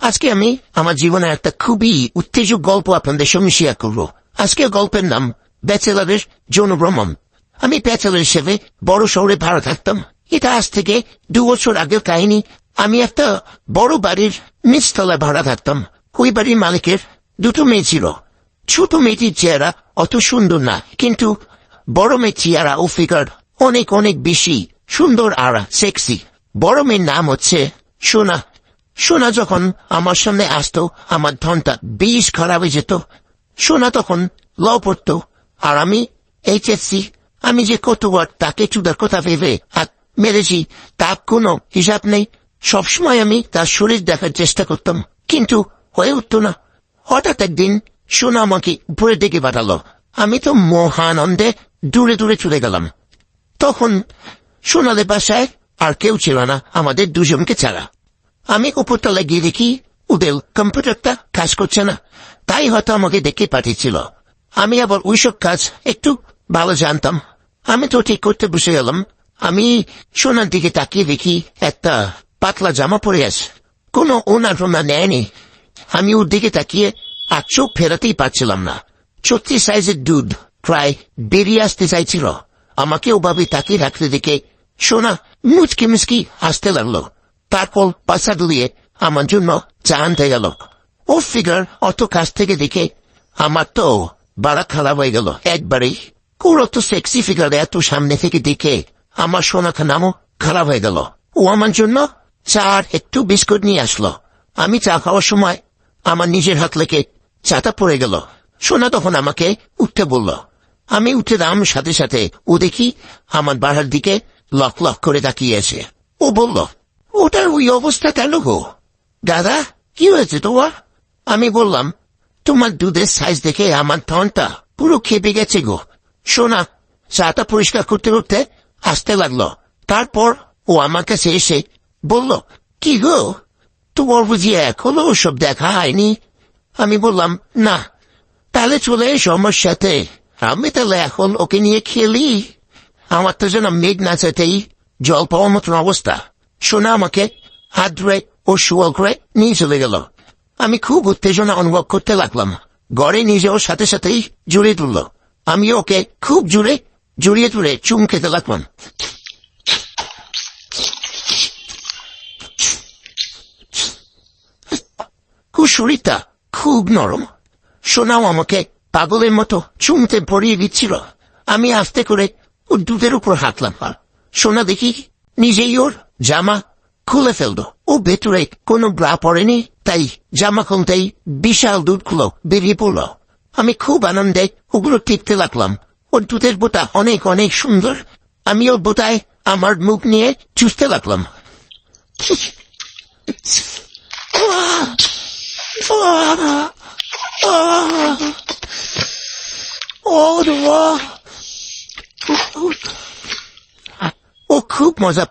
আজকে আমি আমার জীবনের একটা খুবই উত্তেজক গল্প আপনাদের সঙ্গে শেয়ার করব। আজকে গল্পের নাম ব্যাচেলারের যৌনভ্রমণ। আমি ব্যাচেলার হিসেবে বড় শহরে ভাড়া থাকতাম। এটা আজ থেকে 2 বছর আগের কাহিনী। আমি একটা বড় বাড়ির নিচতলায় ভাড়া থাকতাম। ওই বাড়ির মালিকের 2টো মেয়ে ছিল। ছোট মেয়েটির চেহারা অত সুন্দর না, কিন্তু বড় মেয়ের চেহারা ও ফিগার অনেক অনেক বেশি সুন্দর আর সেক্সি। বড় মেয়ের নাম হচ্ছে সোনা। সোনা যখন আমার সামনে আসতো আমার ধনটা বেশ খারাপ হয়ে যেত। সোনা তখন ল পড়তো আর আমি HSC। আমি যে কতবার তাকে চুদার কথা ভেবে আর মেরেছি তার কোনো হিসাব নেই। সবসময় আমি তার শরীর দেখার চেষ্টা করতাম, কিন্তু হয়ে উঠত না। হঠাৎ একদিন সোনা আমাকে উপরে ডেকে পাঠালো। আমি তো মহানন্দে দূরে দূরে চলে গেলাম। তখন সোনাদের বাসায় আর কেউ ছিল না, আমাদের দুজনকে ছাড়া। আমি উপরতলায় গিয়ে দেখি ওদের কম্পিউটারটা কাজ করছে না, তাই হয়তো আমাকে ডেকে পাঠিয়েছিল। আমি আবার ওইসব কাজ একটু ভালো জানতাম। আমি তো ঠিক করতে বসে গেলাম। আমি সোনার দিকে তাকিয়ে দেখি একটা পাতলা জামা পরে আছে, কোনো ওনার ফোনা নেয়নি। আমি ওর দিকে তাকিয়ে আর চোখ ফেরাতেই পারছিলাম না। 36 সাইজের দুধ প্রায় বেরিয়ে আসতে চাইছিল। আমাকে ওভাবে তাকিয়ে রাখতে দেখে সোনা মুচকি মুচকি হাসতে লাগলো। তারপর পাশা দুলিয়ে আমার জন্য চা আনতে গেল। ও ফিগার অত কাছ থেকে দেখে আমার তো বাড়া খারাপ হয়ে গেল একবারেই। ওর অত সেক্সি ফিগার এত সামনে থেকে দেখে আমার সোনাটা নামও খারাপ হয়ে গেল। ও আমার জন্য চা আর একটু বিস্কুট নিয়ে আসলো। আমি চা খাওয়ার সময় আমার নিজের হাত লেগে চাটা পড়ে গেল। সোনা তখন আমাকে উঠতে বলল। আমি উঠে দাম সাথে সাথে ও দেখি আমার বাড়ার দিকে লক লক করে তাকিয়েছে। ও বলল, ওটার ওই অবস্থা কেন গো? দাদা, কি হয়েছে তোমার? আমি বললাম, তোমার দুধের সাইজ দেখে আমার ধনটা পুরো খেপে গেছে গো। সোনা চাটা পরিষ্কার করতে করতে আসতে লাগলো। তারপর ও আমার কাছে এসে বলল, কি গো, তোমার বুঝি এখনো ওসব দেখা হয়নি? আমি বললাম, না। তাহলে চলে এসো আমার সাথে, আমি তাহলে এখন ওকে নিয়ে খেলি। আমার তো যেন মেঘ না যেতেই জল পাওয়ার মতন অবস্থা। সোনা আমাকে হাত ধরে ও শুয়াল করে নিয়ে চলে গেল। আমি খুব উত্তেজনা অনুভব করতে লাগলাম। ঘরে নিজে ওর সাথে সাথেই জড়িয়ে তুলল। আমি ওকে খুব জোরে জড়িয়ে তুলে চুম খেতে লাগলাম। শরীরটা খুব নরম। সোনাও আমাকে পাগলের মতো চুমতে ভরিয়ে দিচ্ছিল। আমি আস্তে করে ওর দুধের উপর হাঁটলাম। সোনা দেখি নিজেই ওর জামা খুলে ফেলল। ও ভেতরে কোনো ব্রা পরেনি, তাই জামা খুলতেই বিশাল দুধগুলো বেরিয়ে পড়ল। আমি খুব আনন্দে ওগুলো টিপতে লাগলাম। ওর দুধের বোটা অনেক অনেক সুন্দর। আমি ওর বোটায় আমার মুখ নিয়ে চুষতে লাগলাম। ও খুব মজা